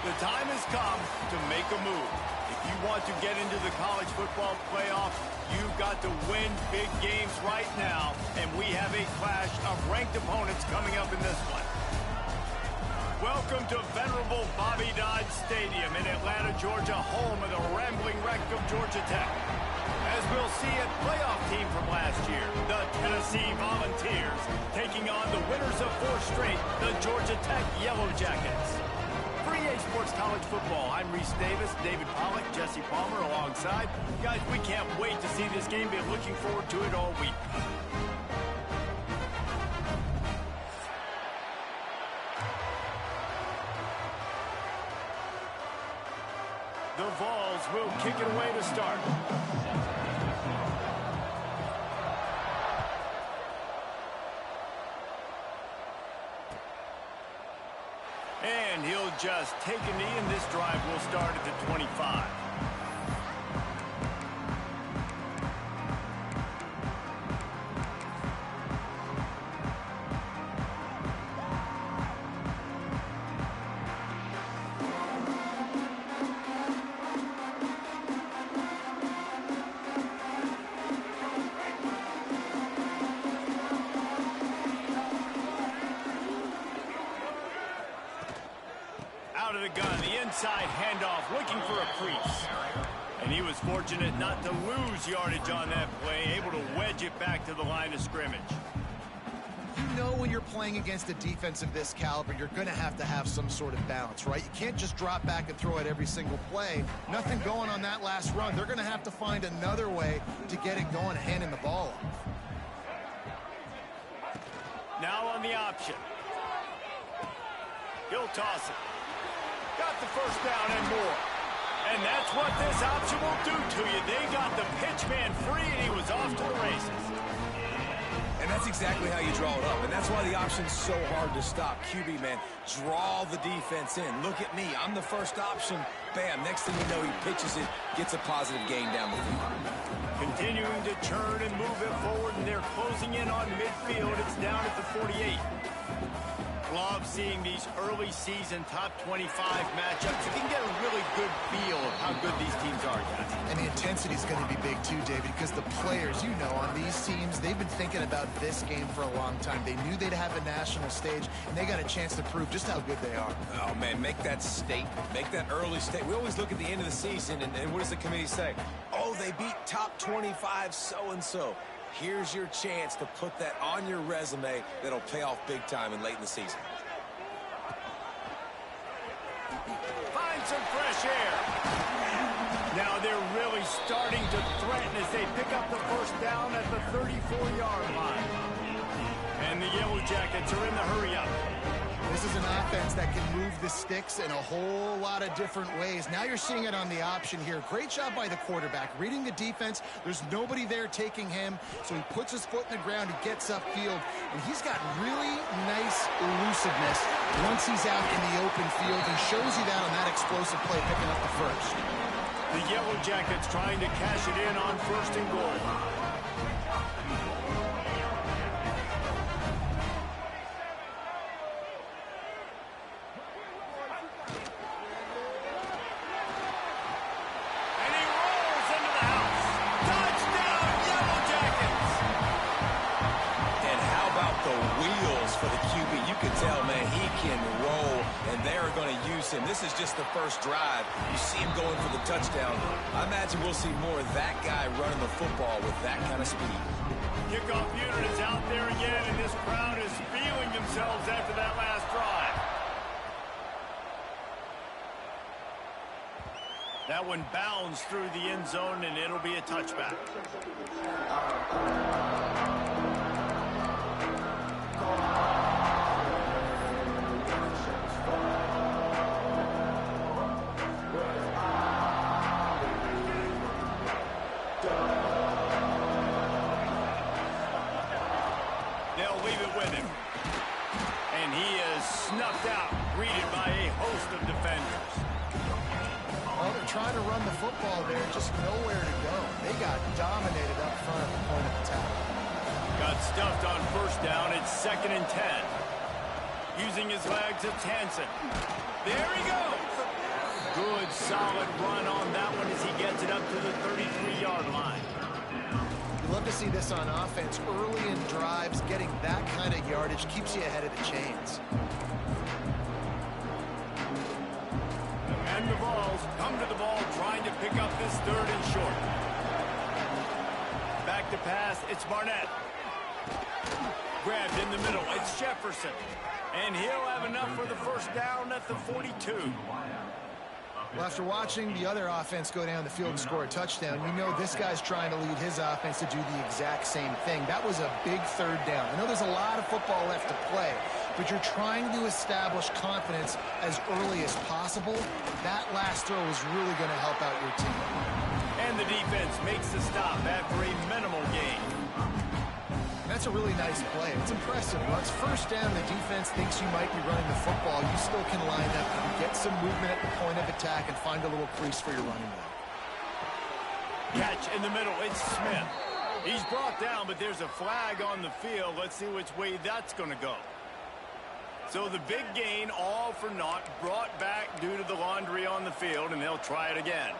The time has come to make a move. If you want to get into the college football playoff, you've got to win big games right now, and we have a clash of ranked opponents coming up in this one. Welcome to venerable Bobby Dodd Stadium in Atlanta, Georgia, home of the rambling wreck of Georgia Tech. As we'll see a playoff team from last year, the Tennessee Volunteers, taking on the winners of 4 straight, the Georgia Tech Yellow Jackets. For EA Sports College Football, I'm Reese Davis, David Pollack, Jesse Palmer alongside. Guys, we can't wait to see this game. Been looking forward to it all week. The Vols will kick it away to start. And he'll just take a knee, and this drive will start at the 25. Out of the gun, the inside handoff, looking for a crease. And he was fortunate not to lose yardage on that play, able to wedge it back to the line of scrimmage. You know when you're playing against a defense of this caliber, you're going to have some sort of balance, right? You can't just drop back and throw it every single play. Nothing going on that last run. They're going to have to find another way to get it going and handing the ball off. Now on the option. He'll toss it. Got the first down and more. And that's what this option will do to you. They got the pitch man free, and he was off to the races. And that's exactly how you draw it up. And that's why the option's so hard to stop. QB, man, draw the defense in. Look at me. I'm the first option. Bam. Next thing you know, he pitches it, gets a positive gain down the field. Continuing to turn and move it forward, and they're closing in on midfield. It's down at the 48. Love seeing these early season top 25 matchups. You can get a really good feel of how good these teams are, guys. And the intensity is going to be big too, David, because the players, you know, on these teams, they've been thinking about this game for a long time. They knew they'd have a national stage, and they got a chance to prove just how good they are. Oh, man, make that statement. Make that early statement. We always look at the end of the season, and what does the committee say? Oh, they beat top 25 so-and-so. Here's your chance to put that on your resume that'll pay off big time and late in the season. Find some fresh air. Now they're really starting to threaten as they pick up the first down at the 34-yard line. And the Yellow Jackets are in the hurry-up. This is an offense that can move the sticks in a whole lot of different ways. Now you're seeing it on the option here. Great job by the quarterback. Reading the defense, there's nobody there taking him, so he puts his foot in the ground, he gets upfield, and he's got really nice elusiveness once he's out in the open field. He shows you that on that explosive play, picking up the first. The Yellow Jackets trying to cash it in on 1st and goal. This is just the first drive. You see him going for the touchdown. I imagine we'll see more of that guy running the football with that kind of speed. Kickoff unit is out there again, and this crowd is feeling themselves after that last drive. That one bounds through the end zone, and it'll be a touchback. Snuffed out, greeted by a host of defenders. Well, they're trying to run the football there, just nowhere to go. They got dominated up front at the point of attack. Got stuffed on 1st down. It's 2nd and 10. Using his legs, it's Hansen. There he goes. solid run on that one as he gets it up to the 33-yard line. You love to see this on offense. Early in drives, getting that kind of yardage keeps you ahead of the chains. And the Vols come to the ball trying to pick up this 3rd and short. Back to pass, it's Barnett. Grabbed in the middle, it's Jefferson. And he'll have enough for the first down at the 42. Well, after watching the other offense go down the field and score a touchdown, you know this guy's trying to lead his offense to do the exact same thing. That was a big 3rd down. I know there's a lot of football left to play, but you're trying to establish confidence as early as possible. That last throw is really going to help out your team. And the defense makes the stop after a minimal gain. That's a really nice play. It's impressive. Once first down, the defense thinks you might be running the football. You still can line up and get some movement at the point of attack and find a little crease for your running back. Catch in the middle. It's Smith. He's brought down, but there's a flag on the field. Let's see which way that's going to go. So the big gain, all for naught, brought back due to the laundry on the field, and they'll try it again.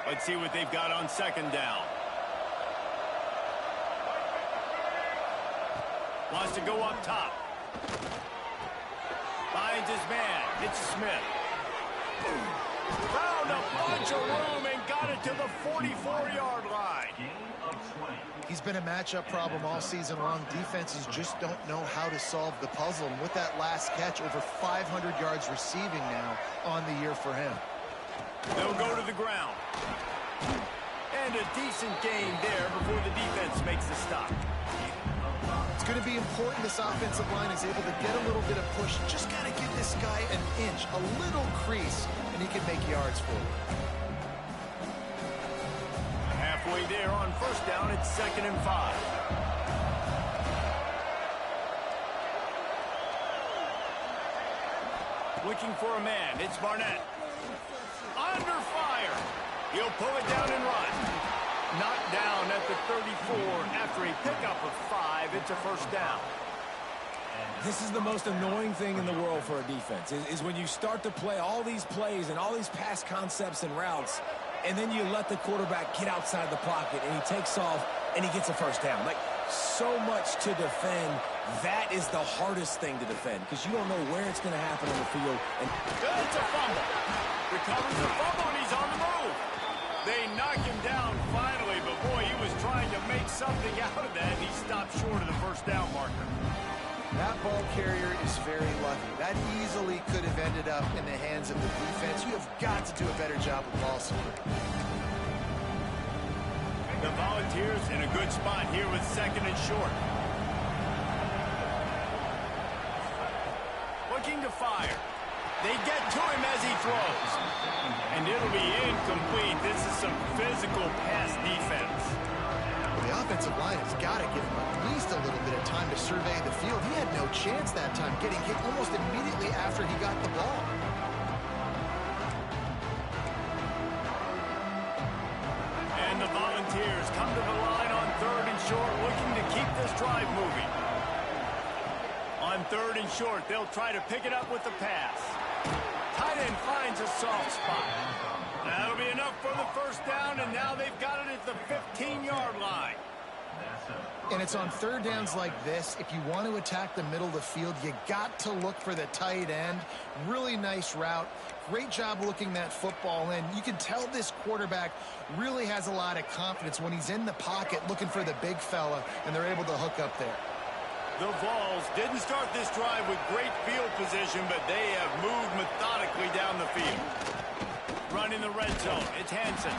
Let's see what they've got on 2nd down. Wants to go up top. Finds his man. It's Smith. Found a bunch of room and got it to the 44-yard line. He's been a matchup problem all season long. Defenses just don't know how to solve the puzzle. And with that last catch, over 500 yards receiving now on the year for him. They'll go to the ground. And a decent gain there before the defense makes the stop. It's going to be important this offensive line is able to get a little bit of push. Just got to give this guy an inch, a little crease, and he can make yards for you. Halfway there on 1st down, it's 2nd and 5. Looking for a man, it's Barnett. Under fire. He'll pull it down and run. Knocked down at the 34 after a pickup of 5. It's a 1st down. This is the most annoying thing in the world for a defense, is when you start to play all these plays and all these pass concepts and routes, and then you let the quarterback get outside the pocket, and he takes off, and he gets a 1st down. Like, so much to defend. That is the hardest thing to defend, because you don't know where it's going to happen on the field. And it's a fumble. Recovers the fumble, and he's on the move. They knock him down finally, but boy, he was trying to make something out of that, and he stopped short of the 1st down marker. That ball carrier is very lucky. That easily could have ended up in the hands of the defense. You have got to do a better job with ball support. The Volunteers in a good spot here with 2nd and short. Looking to fire. They get to him as he throws. And it'll be incomplete. This is some physical pass defense. The offensive line has got to give him at least a little bit of time to survey the field. He had no chance that time, getting hit almost immediately after he got the ball. And the Volunteers come to the line on 3rd and short, looking to keep this drive moving. On 3rd and short, they'll try to pick it up with the pass. Tight end finds a soft spot. That'll be enough for the 1st down, and now they've got it at the 15-yard line. And it's on 3rd downs like this. If you want to attack the middle of the field, you got to look for the tight end. Really nice route. Great job looking that football in. You can tell this quarterback really has a lot of confidence when he's in the pocket looking for the big fella, and they're able to hook up there. The Vols didn't start this drive with great field position, but they have moved methodically down the field. Running the red zone, it's Hansen.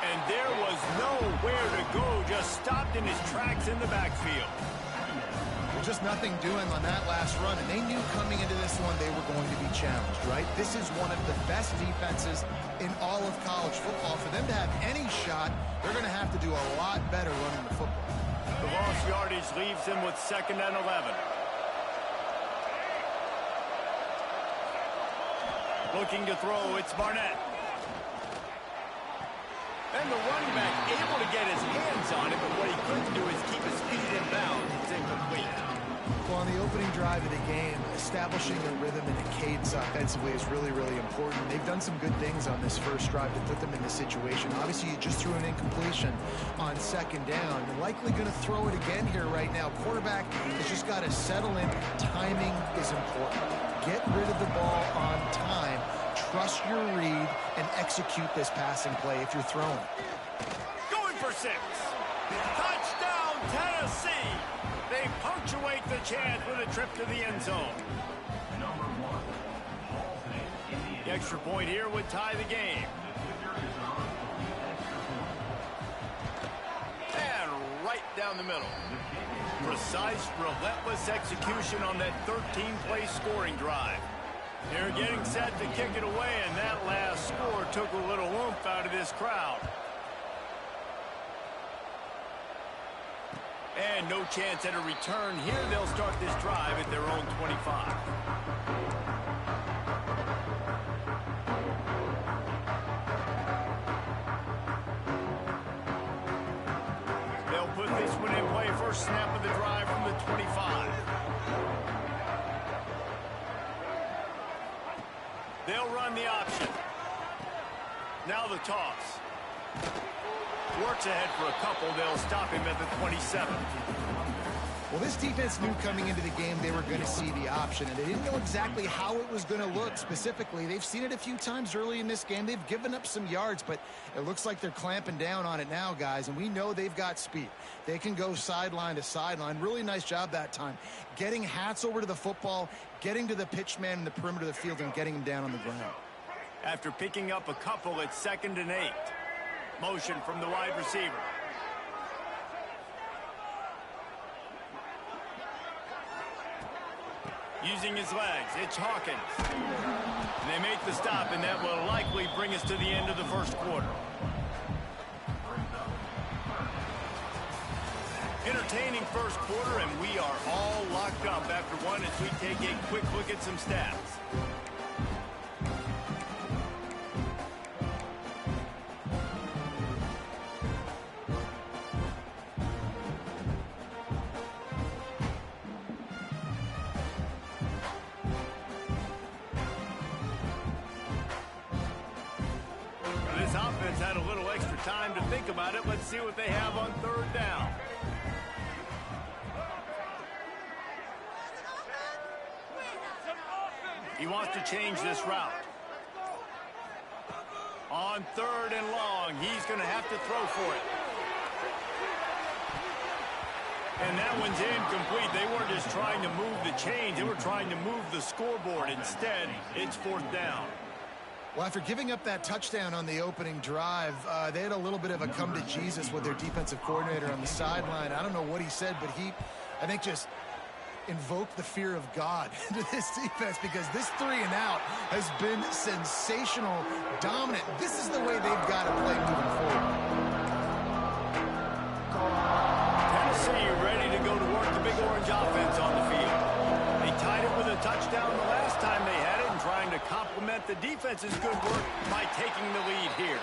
And there was nowhere to go, just stopped in his tracks in the backfield. Just nothing doing on that last run, and they knew coming into this one they were going to be challenged, right? This is one of the best defenses in all of college football. For them to have any shot, they're going to have to do a lot better running the football. The lost yardage leaves him with 2nd and 11. Looking to throw, it's Barnett. And the running back able to get his hands on it, but what he couldn't do is keep his feet opening drive of the game, establishing a rhythm and a cadence offensively is really, really important. They've done some good things on this first drive to put them in this situation. Obviously, you just threw an incompletion on second down. You're likely going to throw it again here right now. Quarterback has just got to settle in. Timing is important. Get rid of the ball on time. Trust your read and execute this passing play if you're throwing. Going for 6. Touchdown, Tennessee. They punctuate the chance with a trip to the end zone. The extra point here would tie the game. And right down the middle. Precise, relentless execution on that 13-play scoring drive. They're getting set to kick it away, and that last score took a little oomph out of this crowd. And no chance at a return here. They'll start this drive at their own 25. They'll put this one in play. First snap of the drive from the 25. They'll run the option. Now the toss. Works ahead for a couple. They'll stop him at the 27. Well, this defense knew coming into the game they were going to see the option, and they didn't know exactly how it was going to look specifically. They've seen it a few times early in this game. They've given up some yards, but it looks like they're clamping down on it now, guys, and we know they've got speed. They can go sideline to sideline. Really nice job that time. Getting Hats over to the football, getting to the pitch man in the perimeter of the field, and getting him down on the ground. After picking up a couple, it's 2nd and 8. Motion from the wide receiver. Using his legs, it's Hawkins. And they make the stop, and that will likely bring us to the end of the first quarter. Entertaining first quarter, and we are all locked up after one as we take a quick look at some stats. This offense had a little extra time to think about it. Let's see what they have on 3rd down. He wants to change this route. On 3rd and long, he's going to have to throw for it. And that one's incomplete. They weren't just trying to move the chains. They were trying to move the scoreboard. Instead, it's 4th down. Well, after giving up that touchdown on the opening drive, they had a little bit of a come-to-Jesus with their defensive coordinator on the sideline. I don't know what he said, but he, I think, just invoked the fear of God into this defense, because this 3 and out has been sensational, dominant. This is the way they've got to play moving forward. Tennessee ready to go to work the Big Orange offense on the field. They tied it with a touchdown the last time they had it, and trying to complement the defense's good work by taking the lead here.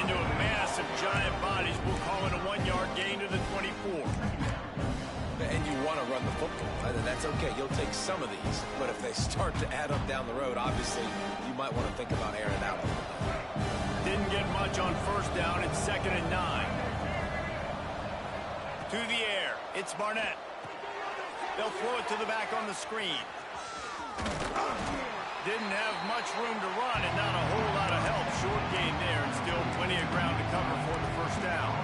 Into a mass of giant bodies, we'll call it a 1-yard gain to the 24. And you want to run the football. That's okay. You'll take some of these. But if they start to add up down the road, obviously, you might want to think about airing it out. Didn't get much on 1st down. It's 2nd and 9. To the air. It's Barnett. They'll throw it to the back on the screen. Didn't have much room to run and not a whole lot of help. Short gain there, and still plenty of ground to cover for the 1st down.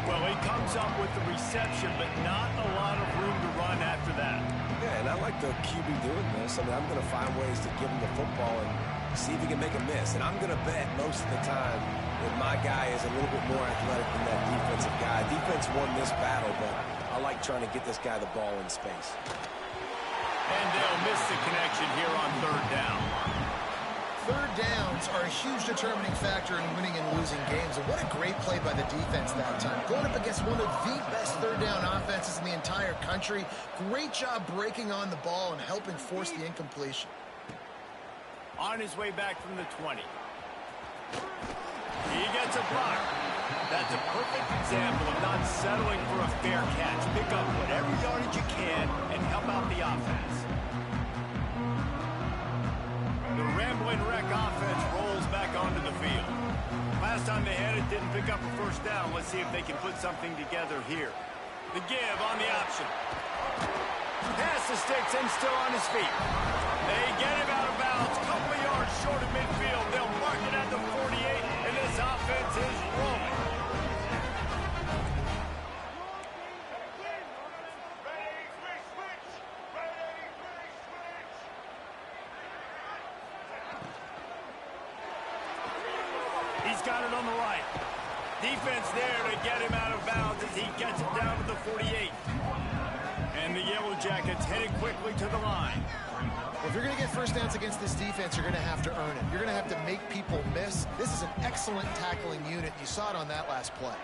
Well, he comes up with the reception, but not a lot of room to run after that. Yeah, and I like the QB doing this. I mean, I'm going to find ways to give him the football and see if he can make a miss. And I'm going to bet most of the time that my guy is a little bit more athletic than that defensive guy. Defense won this battle, but I like trying to get this guy the ball in space. And they'll miss the connection here on 3rd down. 3rd downs are a huge determining factor in winning and losing games. And what a great play by the defense that time. Going up against one of the best 3rd down offenses in the entire country. Great job breaking on the ball and helping force the incompletion. On his way back from the 20. He gets a block. That's a perfect example of not settling for a fair catch. Pick up whatever yardage you can and help out the offense. The Rambling Wreck offense rolls back onto the field. Last time they had it, didn't pick up a first down. Let's see if they can put something together here. The give on the option. Pass the sticks and still on his feet. They get him out of bounds. Couple of yards short of midfield. They'll mark it at the 48, and this offense is rolling. He's got it on the right. Defense there to get him out of bounds as he gets it down to the 48. And the Yellow Jackets headed quickly to the line. Well, if you're going to get first downs against this defense, you're going to have to earn it. You're going to have to make people miss. This is an excellent tackling unit. You saw it on that last play.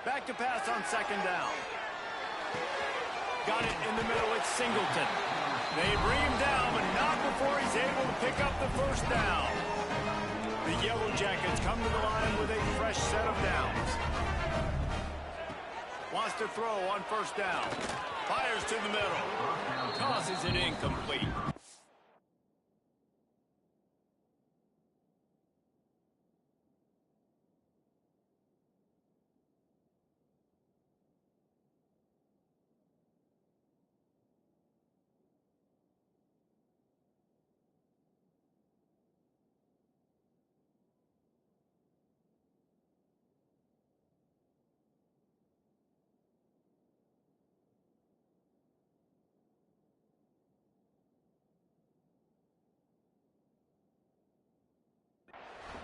Back to pass on second down. Got it in the middle. It's Singleton. They bring him down, but not before he's able to pick up the first down. The Yellow Jackets come to the line with a fresh set of downs. Wants to throw on first down. Fires to the middle. Tosses it incomplete.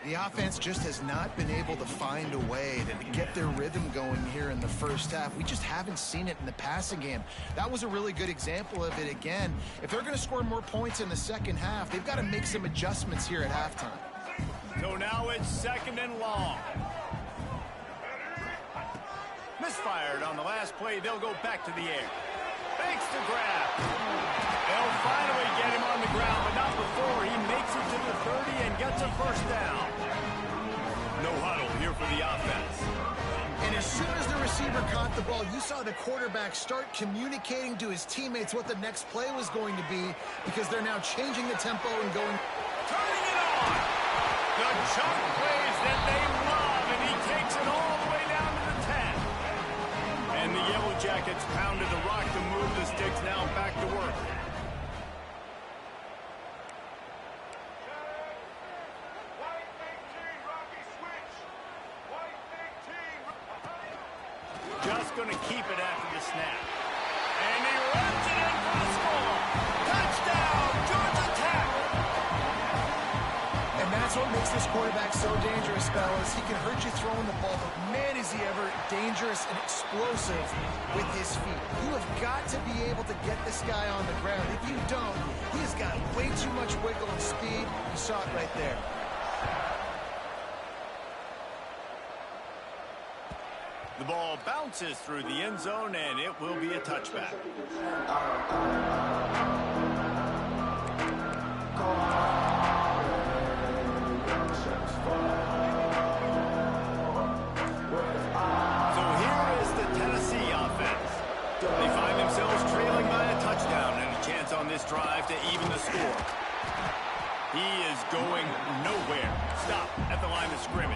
The offense just has not been able to find a way to get their rhythm going here in the first half. We just haven't seen it in the passing game. That was a really good example of it again. If they're going to score more points in the second half, they've got to make some adjustments here at halftime. So now it's second and long. Misfired on the last play. They'll go back to the air. Fakes the grab. They'll finally get him on the ground, but not before he makes it to the 30 and gets a first down. No huddle here for the offense. And as soon as the receiver caught the ball, you saw the quarterback start communicating to his teammates what the next play was going to be, because they're now changing the tempo and going. Turning it on. The chunk plays that they love, and he takes it all the way down to the 10. And the Yellow Jackets pounded the rock to move the sticks, now back to work. Just going to keep it after the snap. And he runs it in for the score. Touchdown, Georgia Tech. And that's what makes this quarterback so dangerous, fellas. He can hurt you throwing the ball, but man, is he ever dangerous and explosive with his feet. You have got to be able to get this guy on the ground. If you don't, he has got way too much wiggle and speed. You saw it right there. The ball bounces through the end zone, and it will be a touchback. So here is the Tennessee offense. They find themselves trailing by a touchdown and a chance on this drive to even the score. He is going nowhere. Stop at the line of scrimmage.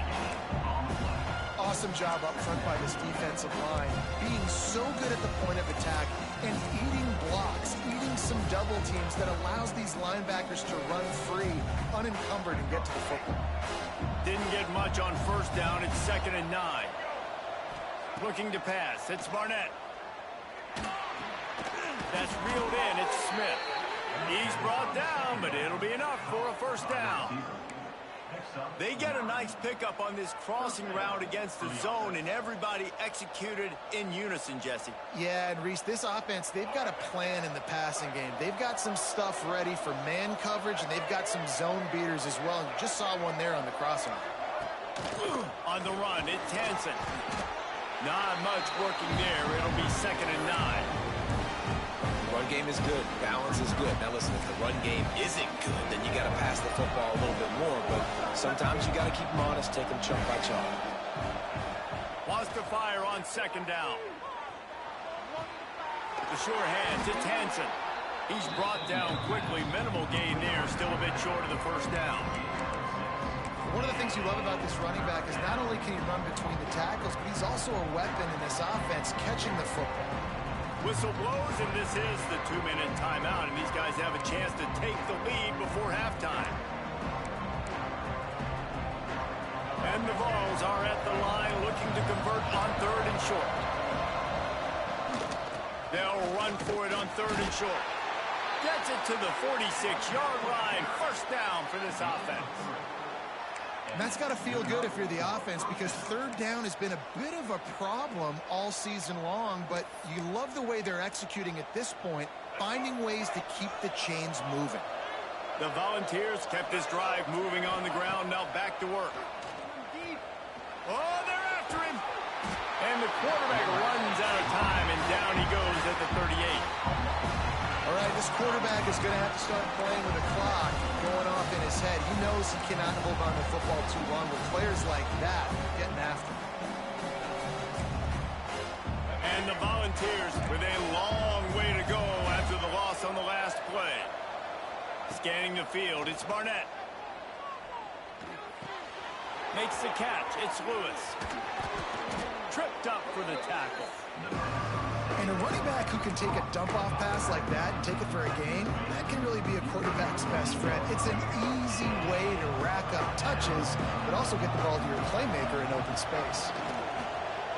Awesome job up front by this defensive line, being so good at the point of attack and eating blocks, eating some double teams that allows these linebackers to run free, unencumbered, and get to the football. Didn't get much on first down. It's 2nd and 9. Looking to pass. It's Barnett. That's reeled in. It's Smith. He's brought down, but it'll be enough for a first down. They get a nice pickup on this crossing route against the zone, and everybody executed in unison, Jesse. Yeah, and Reese, this offense, they've got a plan in the passing game. They've got some stuff ready for man coverage, and they've got some zone beaters as well. And you just saw one there on the crossing. On the run, it's Hansen. Not much working there. It'll be 2nd and 9. Run game is good. Balance is good. Now listen, if the run game isn't good, then you got to pass the football a little bit more. But sometimes you got to keep them honest, take them chunk by chunk. Wants to fire on second down. The sure hands, it's Hansen. He's brought down quickly. Minimal gain there, still a bit short of the first down. One of the things you love about this running back is not only can he run between the tackles, but he's also a weapon in this offense catching the football. Whistle blows, and this is the 2-minute timeout, and these guys have a chance to take the lead before halftime. And the Vols are at the line looking to convert on 3rd and short. They'll run for it on 3rd and short. Gets it to the 46-yard line. First down for this offense. And that's got to feel good if you're the offense, because 3rd down has been a bit of a problem all season long, but you love the way they're executing at this point, finding ways to keep the chains moving. The Volunteers kept this drive moving on the ground. Now back to work. Oh, they're after him. And the quarterback runs out of time, and down he goes at the 38. All right, this quarterback is going to have to start playing with a clock going off in his head. He knows he cannot hold on to football too long with players like that getting after him. And the Volunteers with a long way to go after the loss on the last play. Scanning the field, it's Barnett. Makes the catch, it's Lewis. Tripped up for the tackle. And a running back who can take a dump-off pass like that and take it for a gain, that can really be a quarterback's best friend. It's an easy way to rack up touches, but also get the ball to your playmaker in open space.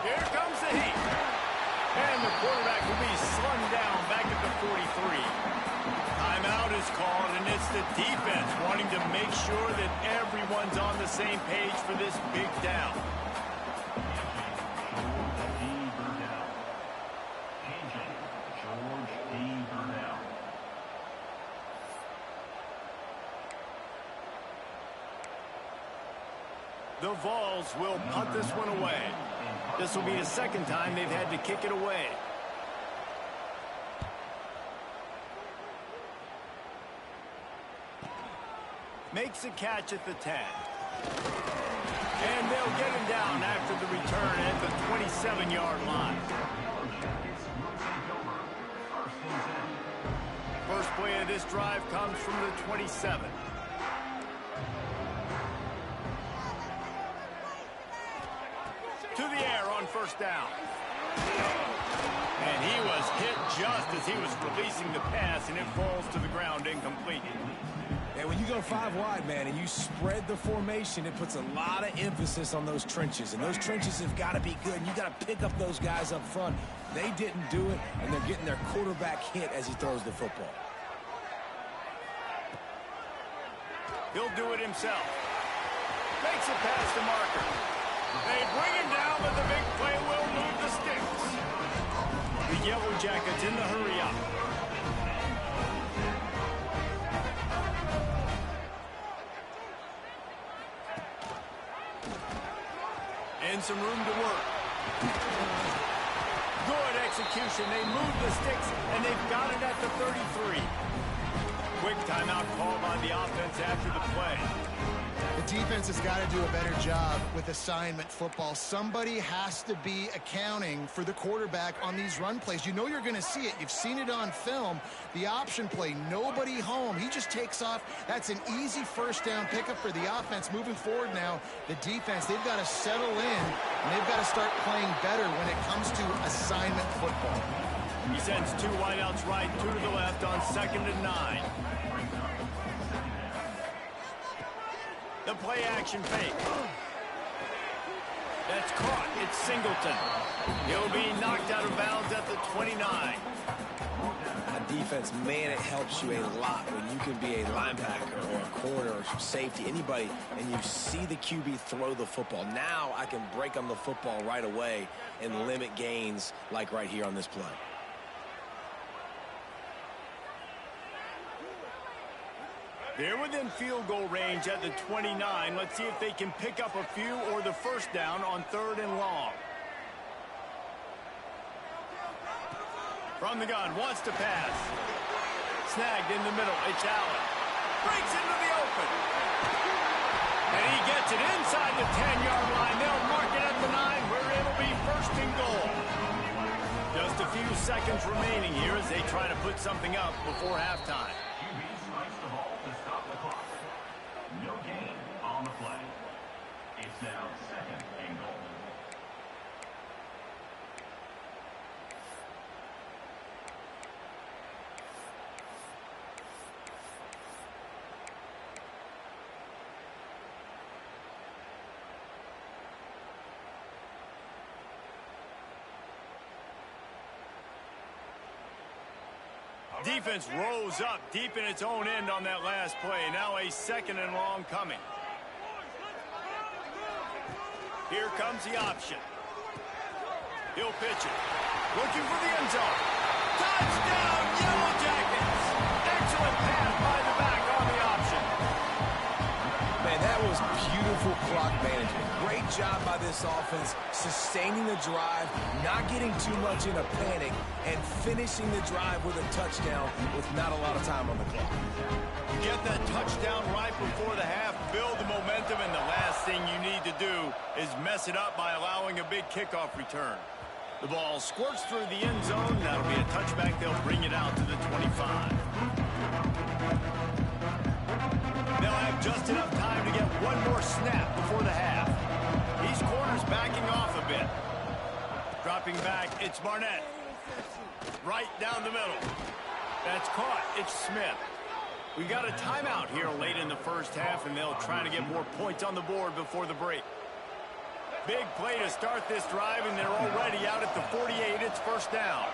Here comes the heat. And the quarterback will be slung down back at the 43. Timeout is called, and it's the defense wanting to make sure that everyone's on the same page for this big down. The Vols will punt this one away. This will be the second time they've had to kick it away. Makes a catch at the 10. And they'll get him down after the return at the 27-yard line. First play of this drive comes from the 27. To the air on first down. And he was hit just as he was releasing the pass, and it falls to the ground incomplete. And when you go 5 wide, man, and you spread the formation, it puts a lot of emphasis on those trenches. And those trenches have got to be good. And you got to pick up those guys up front. They didn't do it, and they're getting their quarterback hit as he throws the football. He'll do it himself. Makes it past the marker. They bring him down, but the big play will move the sticks. The Yellow Jackets in the hurry up. And some room to work. Good execution. They move the sticks, and they've got it at the 33. Quick timeout call by the offense after the play. The defense has got to do a better job with assignment football. Somebody has to be accounting for the quarterback on these run plays. You know you're going to see it. You've seen it on film. The option play, nobody home. He just takes off. That's an easy first down pickup for the offense. Moving forward now, the defense, they've got to settle in, and they've got to start playing better when it comes to assignment football. He sends 2 wideouts right, 2 to the left on 2nd and 9. The play action fake. That's caught. It's Singleton. He'll be knocked out of bounds at the 29. A defense, man, it helps you a lot when you can be a linebacker or a corner or safety, anybody, and you see the QB throw the football. Now I can break on the football right away and limit gains like right here on this play. They're within field goal range at the 29. Let's see if they can pick up a few or the first down on 3rd and long. From the gun, wants to pass. Snagged in the middle. It's Allen. Breaks into the open. And he gets it inside the 10-yard line. They'll mark it at the 9, where it'll be first and goal. Just a few seconds remaining here as they try to put something up before halftime. QB strikes the ball to stop the clock. No gain on the play. It's now second and goal. Defense rose up deep in its own end on that last play. Now a second and long coming. Here comes the option. He'll pitch it. Looking for the end zone. Touchdown, Yellow Jackets! Excellent pass by the back on the option. Man, that was beautiful clock management. Great job by this offense, sustaining the drive, not getting too much in a panic, and finishing the drive with a touchdown with not a lot of time on the clock. You get that touchdown right before the half, build the momentum, and the last thing you need to do is mess it up by allowing a big kickoff return. The ball squirts through the end zone. That'll be a touchback. They'll bring it out to the 25. They'll have just enough time to get one more snap before the half. These corners backing off a bit. Dropping back, it's Barnett. Right down the middle. That's caught. It's Smith. We got a timeout here late in the first half, and they'll try to get more points on the board before the break. Big play to start this drive, and they're already out at the 48. It's first down.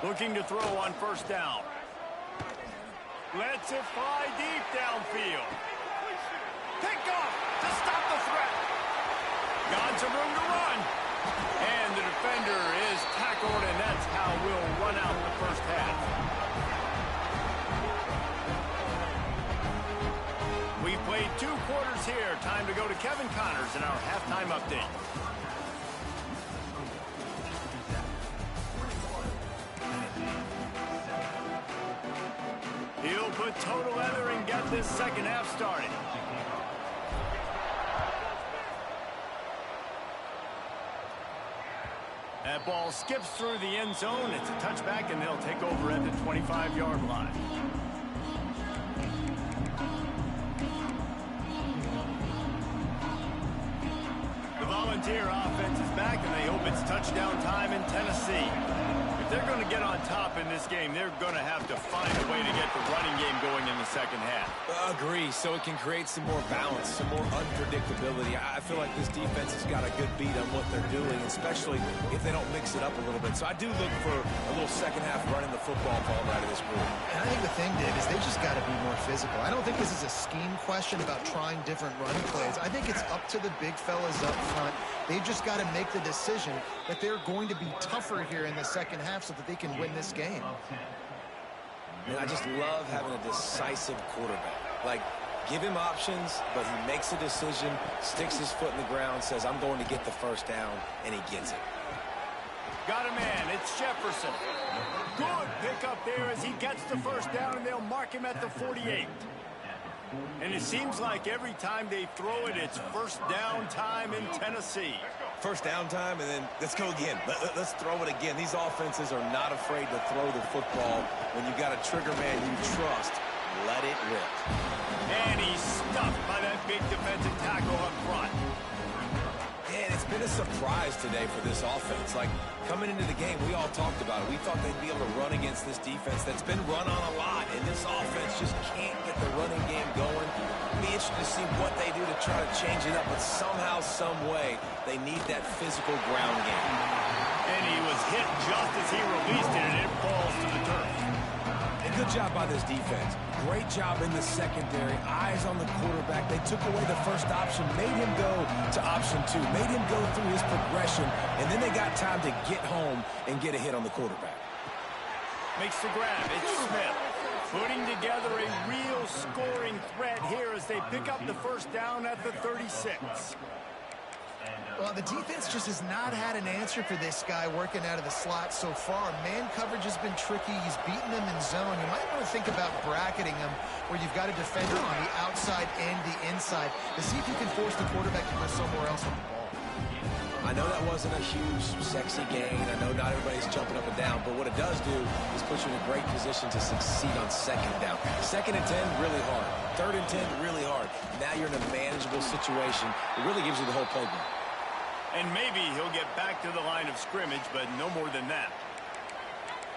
Looking to throw on first down. Lets it fly deep downfield. Pick off to stop the threat. Got some room to run. And the defender is tackled, and that's how we'll run out the first half. We played 2 quarters here. Time to go to Kevin Connors in our halftime update. He'll put total leather and get this second half started. That ball skips through the end zone. It's a touchback, and they'll take over at the 25-yard line. The Volunteer offense is back, and they hope it's touchdown time in Tennessee. If they're going to get on top in this game, they're going to have to find a way to get the running game going in the second half. Agree, so it can create some more balance, some more unpredictability. I feel like this defense has got a good beat on what they're doing, especially if they don't mix it up a little bit. So I do look for a little second half running the football ball out of this group. And I think the thing, Dave, is they just got to be more physical. I don't think this is a scheme question about trying different run plays. I think it's up to the big fellas up front. They've just got to make the decision that they're going to be tougher here in the second half so that they can win this game. And I just love having a decisive quarterback. Like, give him options, but he makes a decision, sticks his foot in the ground, says, I'm going to get the first down, and he gets it. Got a man. It's Jefferson. Good pickup there as he gets the first down, and they'll mark him at the 48. And it seems like every time they throw it, it's first down time in Tennessee. First down time, and then let's go again. Let's throw it again. These offenses are not afraid to throw the football. When you got a trigger man you trust, let it rip. And he's stuffed by that big defensive tackle up front. And it's been a surprise today for this offense. Like, coming into the game, we all talked about it. We thought they'd be able to run against this defense that's been run on a lot, and this offense just can't get the running game going. Be interested to see what they do to try to change it up, but somehow, some way, they need that physical ground game. And he was hit just as he released it, and it falls to the turf. And good job by this defense. Great job in the secondary. Eyes on the quarterback. They took away the first option, made him go to option 2, made him go through his progression, and then they got time to get home and get a hit on the quarterback. Makes the grab. It's Smith. Putting together a real scoring threat here as they pick up the first down at the 36. Well, the defense just has not had an answer for this guy working out of the slot so far. Man coverage has been tricky. He's beaten them in zone. You might want to think about bracketing him where you've got a defender on the outside and the inside to see if you can force the quarterback to go somewhere else with the ball. I know that wasn't a huge, sexy gain. I know not everybody's jumping up and down, but what it does do is put you in a great position to succeed on second down. Second and 10, really hard. Third and 10, really hard. Now you're in a manageable situation. It really gives you the whole playbook. And maybe he'll get back to the line of scrimmage, but no more than that.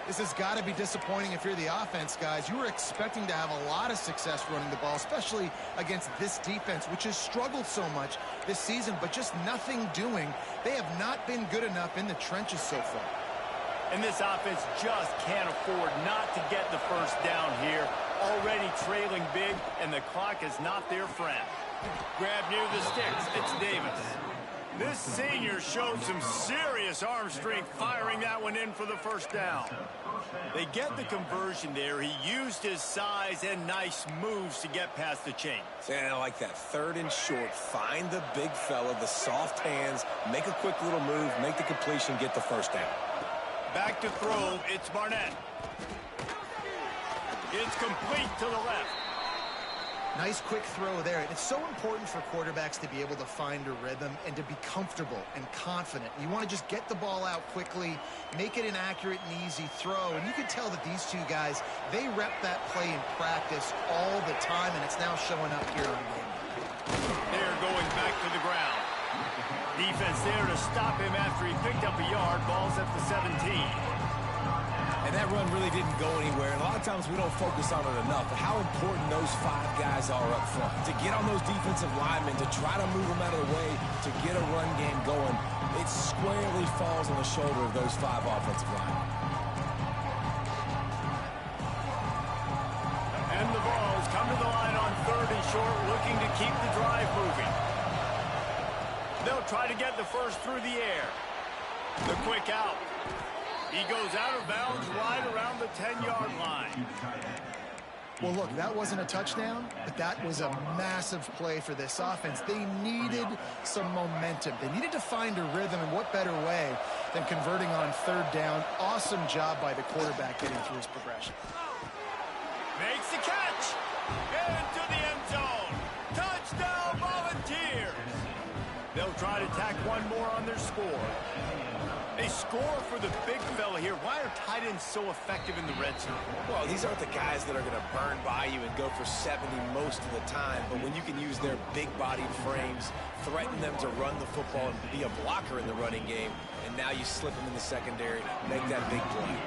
This has got to be disappointing if you're the offense, guys. You were expecting to have a lot of success running the ball, especially against this defense, which has struggled so much this season, but just nothing doing. They have not been good enough in the trenches so far. And this offense just can't afford not to get the first down here. Already trailing big, and the clock is not their friend. Grab near the sticks. It's Davis. This senior showed some serious arm strength firing that one in for the first down. They get the conversion there. He used his size and nice moves to get past the chains. And I like that. Third and short. Find the big fella, the soft hands, make a quick little move, make the completion, get the first down. Back to throw. It's Barnett. It's complete to the left. Nice quick throw there. It's so important for quarterbacks to be able to find a rhythm and to be comfortable and confident. You want to just get the ball out quickly, make it an accurate and easy throw. And you can tell that these two guys, they rep that play in practice all the time, and it's now showing up here on game. They're going back to the ground. Defense there to stop him after he picked up a yard. Ball's at the 17. And that run really didn't go anywhere. And a lot of times we don't focus on it enough. But how important those five guys are up front. To get on those defensive linemen, to try to move them out of the way, to get a run game going, it squarely falls on the shoulder of those five offensive linemen. And the balls come to the line on third and short, looking to keep the drive moving. They'll try to get the first through the air. The quick out. He goes out of bounds right around the 10-yard line. Well, look, that wasn't a touchdown, but that was a massive play for this offense. They needed some momentum. They needed to find a rhythm, and what better way than converting on third down. Awesome job by the quarterback getting through his progression. Makes the catch. Into the end zone. Touchdown, Volunteers. They'll try to tack one more on their score. They score for the big fella here. Why are tight ends so effective in the red zone? Well, these aren't the guys that are going to burn by you and go for 70 most of the time. But when you can use their big-bodied frames, threaten them to run the football and be a blocker in the running game, and now you slip them in the secondary, make that big play.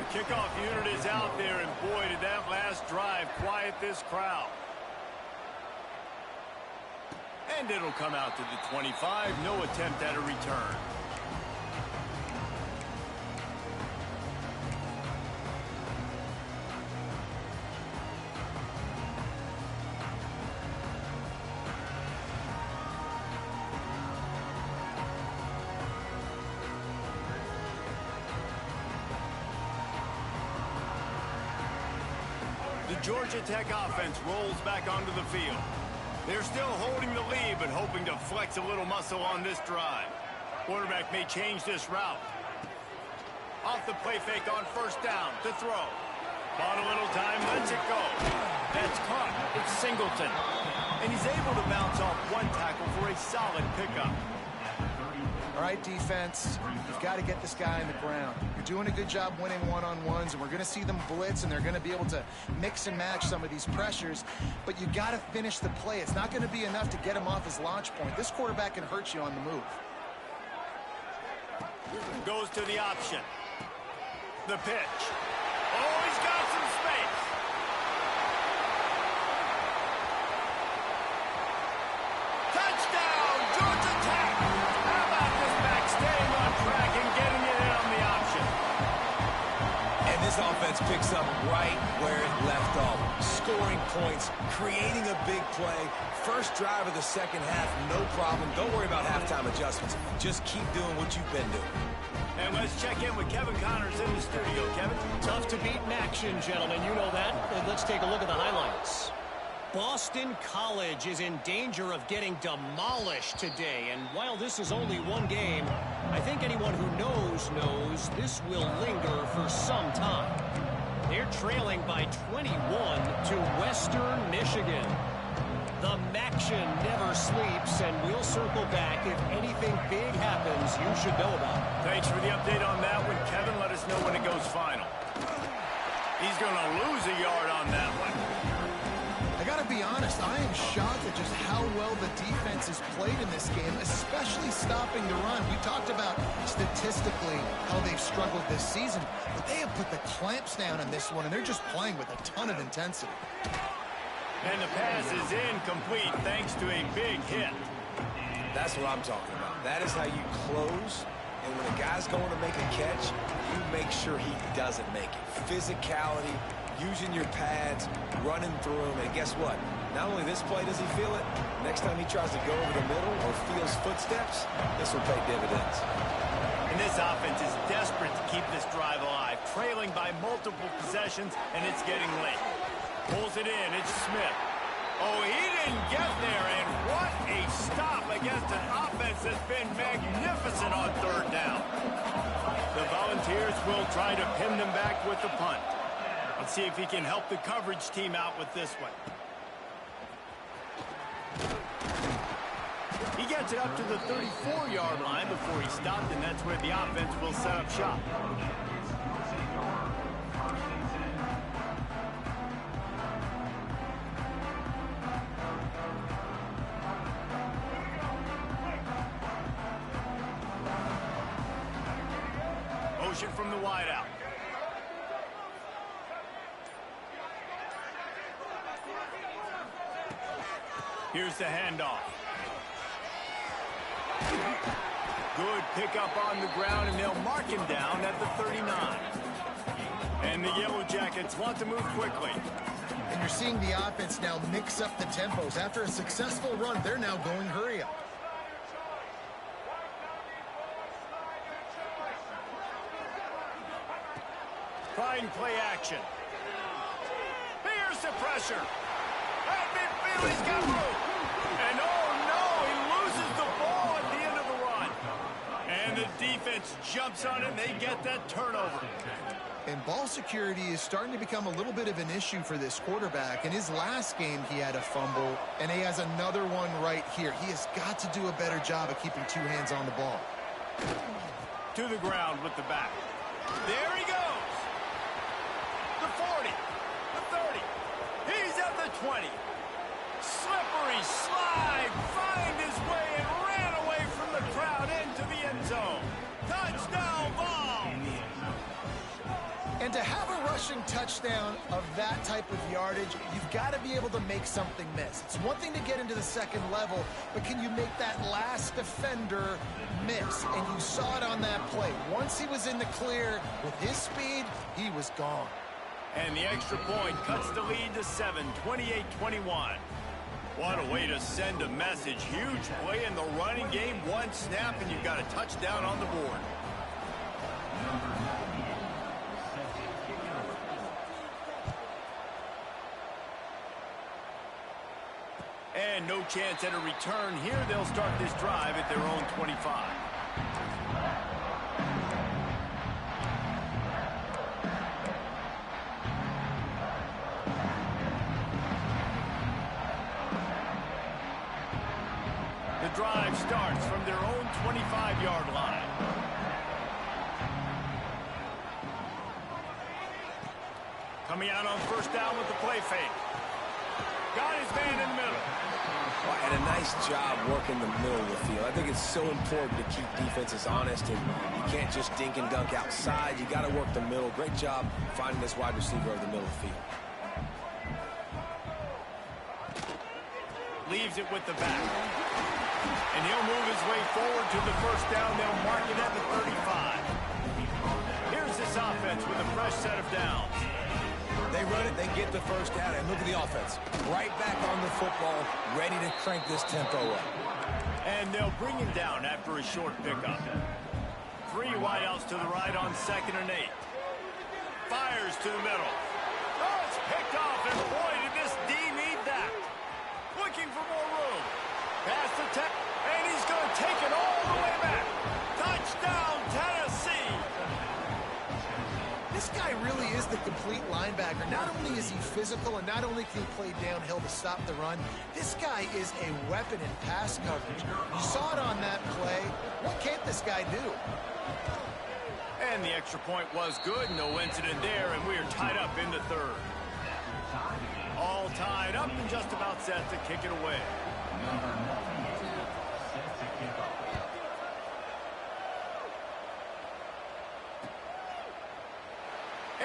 The kickoff unit is out there, and boy, did that last drive quiet this crowd. And it'll come out to the 25. No attempt at a return. The Georgia Tech offense rolls back onto the field. They're still holding the lead, but hoping to flex a little muscle on this drive. Quarterback may change this route. Off the play fake on first down to throw. Bought a little time, lets it go. That's caught. It's Singleton. And he's able to bounce off one tackle for a solid pickup. All right, defense, you've got to get this guy on the ground. You're doing a good job winning one-on-ones, and we're going to see them blitz, and they're going to be able to mix and match some of these pressures, but you got to finish the play. It's not going to be enough to get him off his launch point. This quarterback can hurt you on the move. Goes to the option. The pitch. Oh, he's got some space. Touchdown, Georgia Tech. How about this back staying on track and getting it in on the option? And this offense picks up right where it left off. Scoring points, creating a big play. First drive of the second half, no problem. Don't worry about halftime adjustments. Just keep doing what you've been doing. And let's check in with Kevin Connors in the studio. Kevin? Tough to beat in action, gentlemen. You know that. And let's take a look at the highlights. Boston College is in danger of getting demolished today, and while this is only one game, I think anyone who knows this will linger for some time. They're trailing by 21 to Western Michigan. The Maction never sleeps, and we'll circle back if anything big happens you should know about. Thanks for the update on that one, Kevin. Let us know when it goes final. He's going to lose a yard on that one. I got to be honest, I am shocked at just how well the defense has played in this game, especially stopping the run. We talked about statistically how they've struggled this season, but they have put the clamps down on this one, and they're just playing with a ton of intensity. And the pass is incomplete thanks to a big hit. That's what I'm talking about. That is how you close. And when a guy's going to make a catch, you make sure he doesn't make it. Physicality, using your pads, running through him. And guess what? Not only this play does he feel it, next time he tries to go over the middle or feels footsteps, this will pay dividends. And this offense is desperate to keep this drive alive, trailing by multiple possessions, and it's getting late. Pulls it in. It's Smith. Oh, he didn't get there, and what a stop against an offense that's been magnificent on third down. The Volunteers will try to pin them back with the punt. Let's see if he can help the coverage team out with this one. He gets it up to the 34-yard line before he stopped, and that's where the offense will set up shop. Motion from the wideout. Here's the handoff. Good pickup on the ground, and they'll mark him down at the 39. And the Yellow Jackets want to move quickly. And you're seeing the offense now mix up the tempos. After a successful run, they're now going hurry up. Trying play action. Here's the pressure. At midfield, he's got room. And oh no, he loses the ball at the end of the run. And the defense jumps on it, and they get that turnover. And ball security is starting to become a little bit of an issue for this quarterback. In his last game, he had a fumble, and he has another one right here. He has got to do a better job of keeping two hands on the ball. To the ground with the back. There he goes. The 40, the 30. He's at the 20. Slippery slide, find his way and ran away from the crowd into the end zone. Touchdown, Vols! And to have a rushing touchdown of that type of yardage, you've got to be able to make something miss. It's one thing to get into the second level, but can you make that last defender miss? And you saw it on that play. Once he was in the clear, with his speed, he was gone. And the extra point cuts the lead to 7, 28-21. What a way to send a message. Huge play in the running game. One snap, and you've got a touchdown on the board. And no chance at a return here. They'll start this drive at their own 25. The drive starts from their own 25-yard line. Coming out on first down with the play fake. Got his man in the middle. And a nice job working the middle of the field. I think it's so important to keep defenses honest, and you can't just dink and dunk outside. You got to work the middle. Great job finding this wide receiver over the middle of the field. Leaves it with the back. And he'll move his way forward to the first down. They'll mark it at the 35. Here's this offense with a fresh set of downs. They run it, they get the first down, and look at the offense. Right back on the football, ready to crank this tempo up. And they'll bring him down after a short pickup. 3 wideouts to the right on 2nd and 8. Fires to the middle. Oh, it's picked off, and boy, did this D need that. attack, and he's going to take it all the way back. Touchdown, Tennessee. This guy really is the complete linebacker. Not only is he physical and not only can he play downhill to stop the run, this guy is a weapon in pass coverage. You saw it on that play. What can't this guy do? And the extra point was good. No incident there, and we are tied up in the third. All tied up and just about set to kick it away.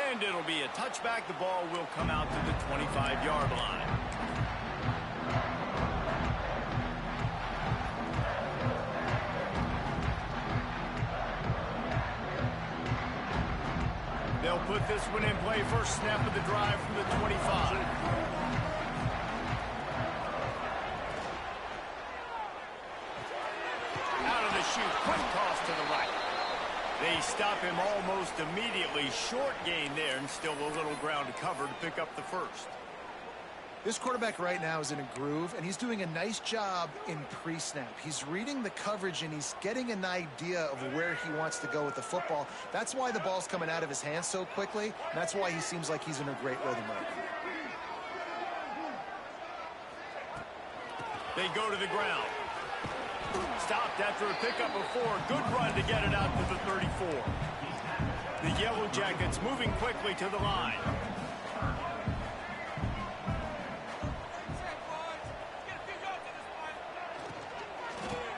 And it'll be a touchback. The ball will come out to the 25-yard line. They'll put this one in play. First snap of the drive from the 25. Out of the chute, quick toss to the right. They stop him almost immediately. Short gain there, and still a little ground to cover to pick up the first. This quarterback right now is in a groove, and he's doing a nice job in pre-snap. He's reading the coverage, and he's getting an idea of where he wants to go with the football. That's why the ball's coming out of his hands so quickly, and that's why he seems like he's in a great rhythm right now. They go to the ground. Stopped after a pickup of 4. Good run to get it out to the 34. The Yellow Jackets moving quickly to the line.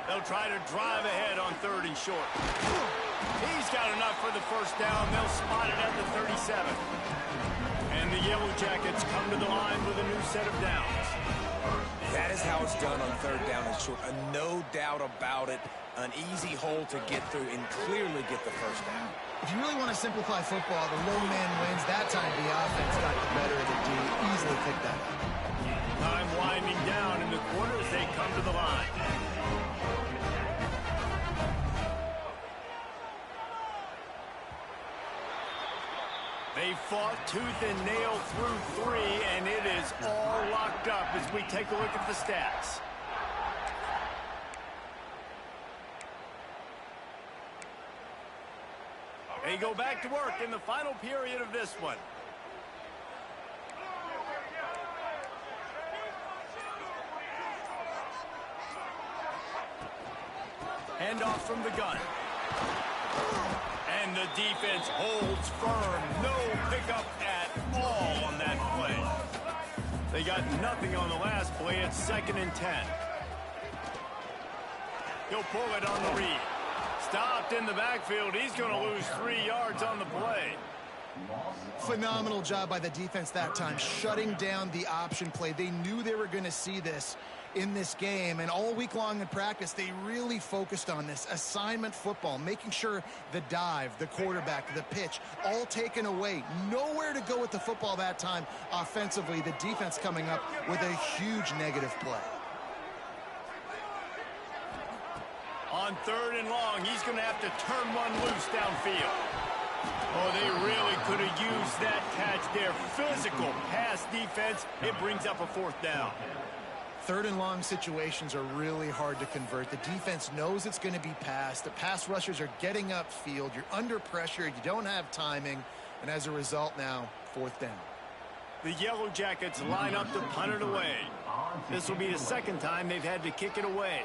They'll try to drive ahead on 3rd and short. He's got enough for the first down. They'll spot it at the 37. And the Yellow Jackets come to the line with a new set of downs. That is how it's done on 3rd down and short. No doubt about it. An easy hole to get through and clearly get the first down. If you really want to simplify football, the low man wins. That time the offense got the better of the D. Easily picked that up. Time winding down in the quarter as they come to the line. They fought tooth and nail through 3, and it is all locked up as we take a look at the stats. They go back to work in the final period of this one. Handoff from the gun. And the defense holds firm. No pickup at all on that play. They got nothing on the last play. It's 2nd and 10. He'll pull it on the read. Stopped in the backfield. He's going to lose 3 yards on the play. Phenomenal job by the defense that time, shutting down the option play. They knew they were going to see this in this game, and all week long in practice, they really focused on this assignment football, making sure the dive, the quarterback, the pitch, all taken away. Nowhere to go with the football that time offensively. The defense coming up with a huge negative play. On 3rd and long, he's going to have to turn one loose downfield. Oh, they really could have used that catch there. Physical pass defense. It brings up a 4th down. 3rd and long situations are really hard to convert. The defense knows it's going to be passed. The pass rushers are getting upfield. You're under pressure. You don't have timing. And as a result now, 4th down. The Yellow Jackets line up to punt it away. This will be the 2nd time they've had to kick it away.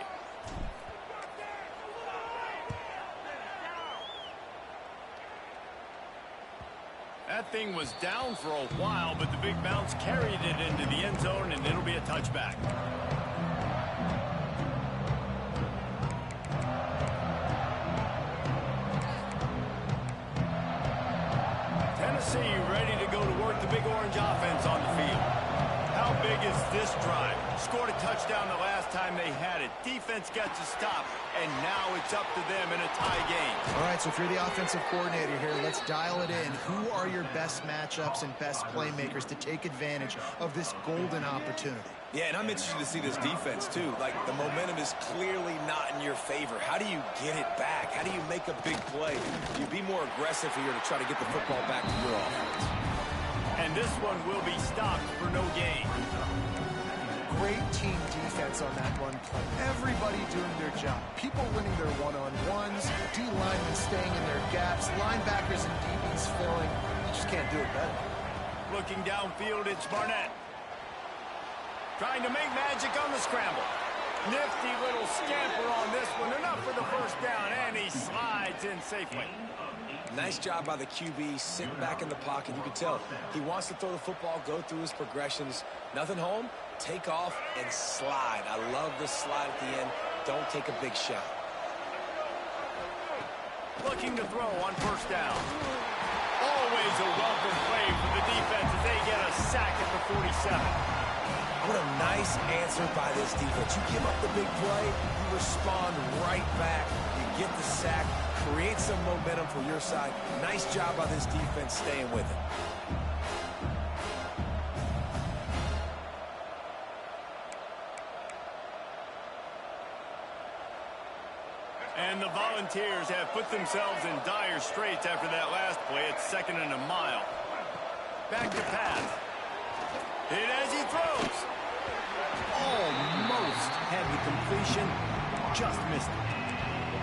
That thing was down for a while, but the big bounce carried it into the end zone, and it'll be a touchback. Tennessee ready to go to work the Big Orange offense on the field. How big is this drive? Scored a touchdown the last time they had it. Defense gets a stop, and now it's up to them in a tie game. All right, so if you're the offensive coordinator here, let's dial it in. Who are your best matchups and best playmakers to take advantage of this golden opportunity? Yeah, and I'm interested to see this defense, too. Like, the momentum is clearly not in your favor. How do you get it back? How do you make a big play? Do you be more aggressive here to try to get the football back to your offense? And this one will be stopped for no gain. great team defense on that run play. Everybody doing their job. People winning their one-on-ones, D-linemen staying in their gaps, linebackers and DBs filling. You just can't do it better. Looking downfield, it's Barnett. Trying to make magic on the scramble. Nifty little scamper on this one. Enough for the first down, and he slides in safely. Nice job by the QB, sitting back in the pocket. You can tell he wants to throw the football, go through his progressions. Nothing home, take off, and slide. I love the slide at the end. Don't take a big shot. Looking to throw on first down. Always a welcome play for the defense as they get a sack at the 47. What a nice answer by this defense. You give up the big play, you respond right back, you get the sack, create some momentum for your side. Nice job by this defense staying with it. And the Volunteers have put themselves in dire straits after that last play. It's 2nd and a mile. Back to pass. Hit as he throws. Almost had the completion, just missed it.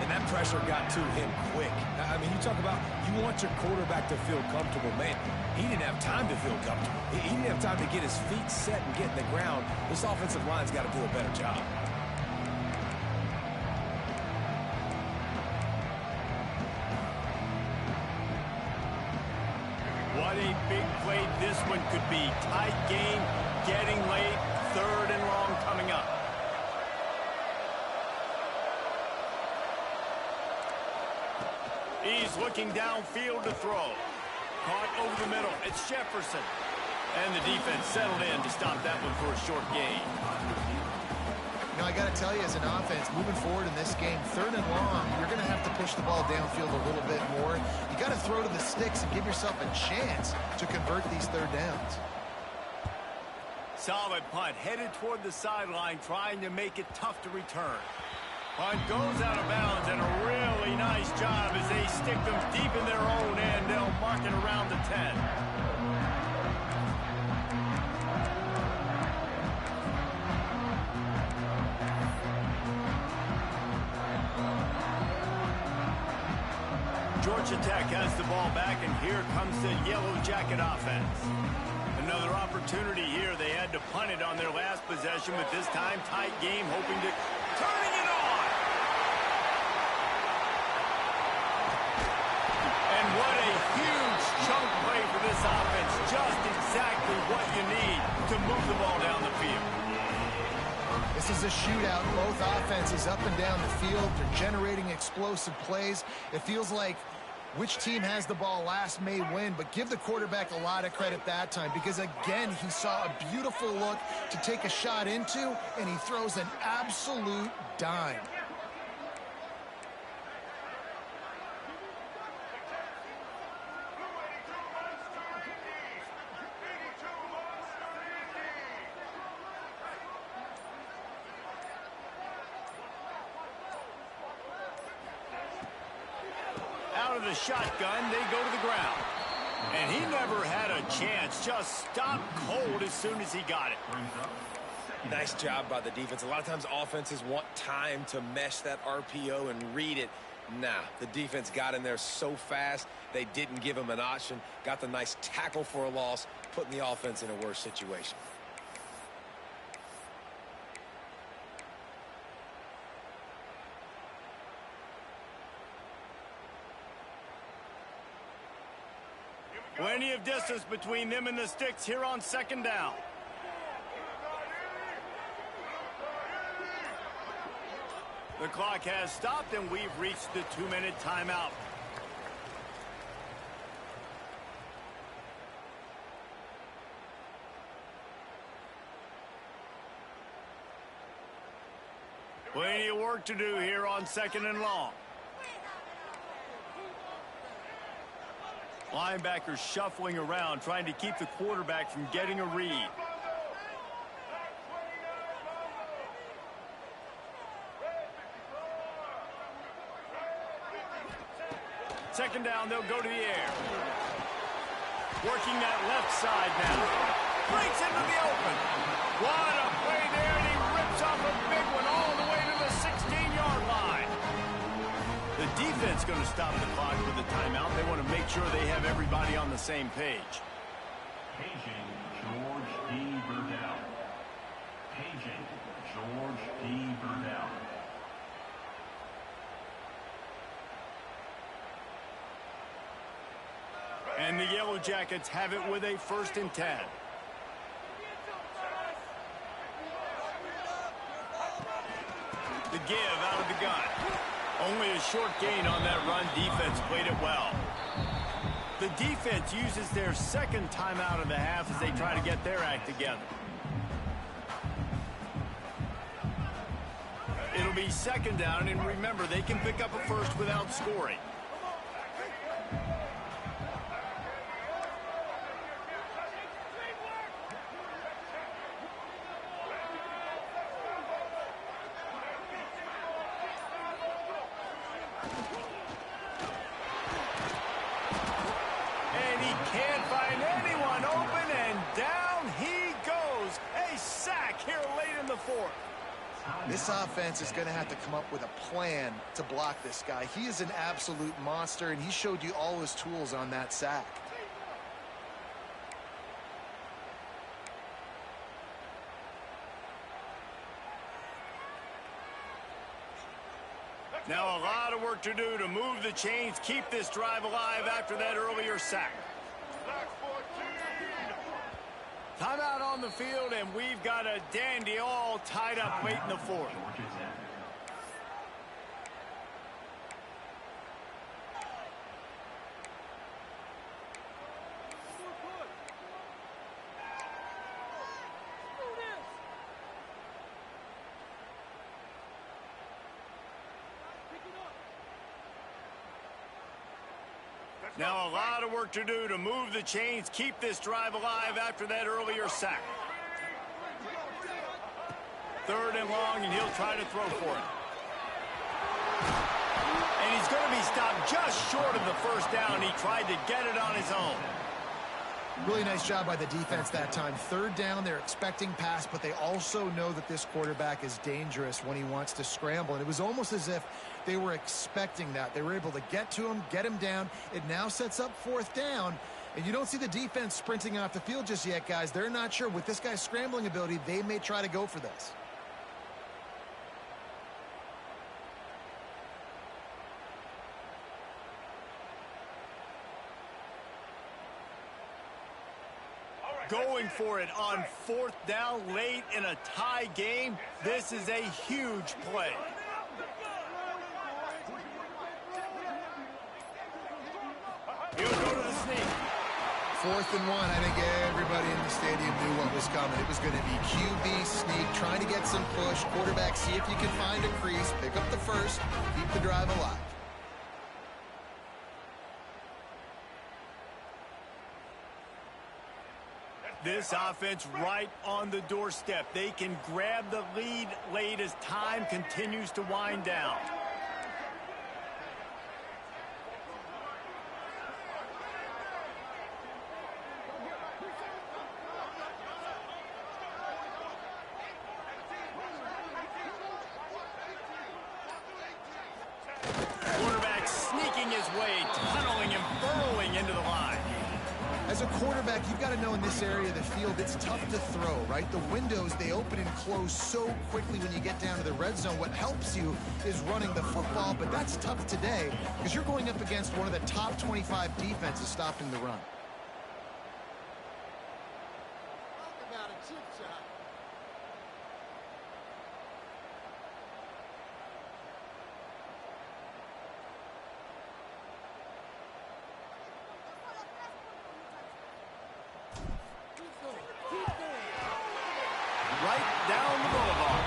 And that pressure got to him quick. I mean, you talk about you want your quarterback to feel comfortable. Man, he didn't have time to feel comfortable. He didn't have time to get his feet set and get in the ground. This offensive line's got to do a better job. What a big play this one could be. Tight game, getting late, 3rd and long coming up. He's looking downfield to throw. Caught over the middle. It's Jefferson. And the defense settled in to stop that one for a short gain. You know, I got to tell you, as an offense, moving forward in this game, 3rd and long, you're going to have to push the ball downfield a little bit more. You got to throw to the sticks and give yourself a chance to convert these 3rd downs. Solid punt, headed toward the sideline, trying to make it tough to return. Punt goes out of bounds, and a really nice job as they stick them deep in their own end. They'll mark it around the 10. Georgia Tech has the ball back, and here comes the Yellow Jacket offense. Another opportunity here. They had to punt it on their last possession, but this time tight game, hoping to turning it on. And what a huge chunk play for this offense. Just exactly what you need to move the ball down the field. This is a shootout. Both offenses up and down the field. They're generating explosive plays. It feels like which team has the ball last may win, but give the quarterback a lot of credit that time because, again, he saw a beautiful look to take a shot into, and he throws an absolute dime. Out of the shotgun, they go to the ground. And he never had a chance. Just stopped cold as soon as he got it. Nice job by the defense. A lot of times offenses want time to mesh that RPO and read it. Nah, the defense got in there so fast, they didn't give him an option. Got the nice tackle for a loss, putting the offense in a worse situation. Plenty of distance between them and the sticks here on 2nd down. The clock has stopped, and we've reached the 2-minute timeout. Plenty of work to do here on 2nd and long. Linebackers shuffling around, trying to keep the quarterback from getting a read. Second down, they'll go to the air. Working that left side now. breaks into the open. What a play there, and he rips off a big one all the way to the 16-yard line. The defense going to stop the clock with a timeout. They want to make sure they have everybody on the same page. Paging George D. Burdell. Paging George D. Burdell. And the Yellow Jackets have it with a 1st and 10. The give out of the gun. Only a short gain on that run. Defense played it well. The defense uses their 2nd timeout of the half as they try to get their act together. It'll be 2nd down, and remember, they can pick up a first without scoring. And he can't find anyone open, and down he goes. A sack here late in the 4th. This offense is going to have to come up with a plan to block this guy. He is an absolute monster, and he showed you all his tools on that sack. Now a lot of work to do to move the chains, keep this drive alive after that earlier sack. Timeout on the field, and we've got a dandy all tied up late in the 4th. Now a lot of work to do to move the chains, keep this drive alive after that earlier sack. 3rd and long, and he'll try to throw for it. And he's going to be stopped just short of the 1st down. He tried to get it on his own. Really nice job by the defense that time. 3rd down, they're expecting pass, but they also know that this quarterback is dangerous when he wants to scramble. And it was almost as if they were expecting that. They were able to get to him, get him down. It now sets up 4th down. And you don't see the defense sprinting off the field just yet, guys. They're not sure. With this guy's scrambling ability, they may try to go for this. Going for it on 4th down late in a tie game. This is a huge play. He'll go to the sneak. 4th and 1. I think everybody in the stadium knew what was coming. It was going to be QB sneak, trying to get some push. Quarterback, see if you can find a crease. Pick up the first. Keep the drive alive. This offense right on the doorstep. They can grab the lead late as time continues to wind down. Quarterback sneaking his way, tunneling and burrowing into the line. As a quarterback, you've got to know in this area of the field, it's tough to throw, right? The windows, they open and close so quickly when you get down to the red zone. What helps you is running the football, but that's tough today because you're going up against one of the top 25 defenses stopping the run. Talk about a chip shot. Right down the boulevard.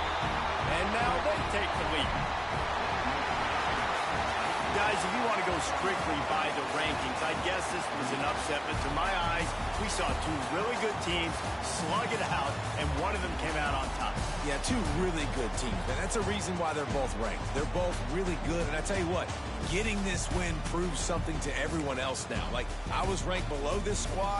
And now they take the lead. Guys, if you want to go strictly by the rankings, I guess this was an upset, but to my eyes, we saw 2 really good teams slug it out, and one of them came out on top. Yeah, 2 really good teams, and that's a reason why they're both ranked. They're both really good, and I tell you what, getting this win proves something to everyone else now. Like, I was ranked below this squad.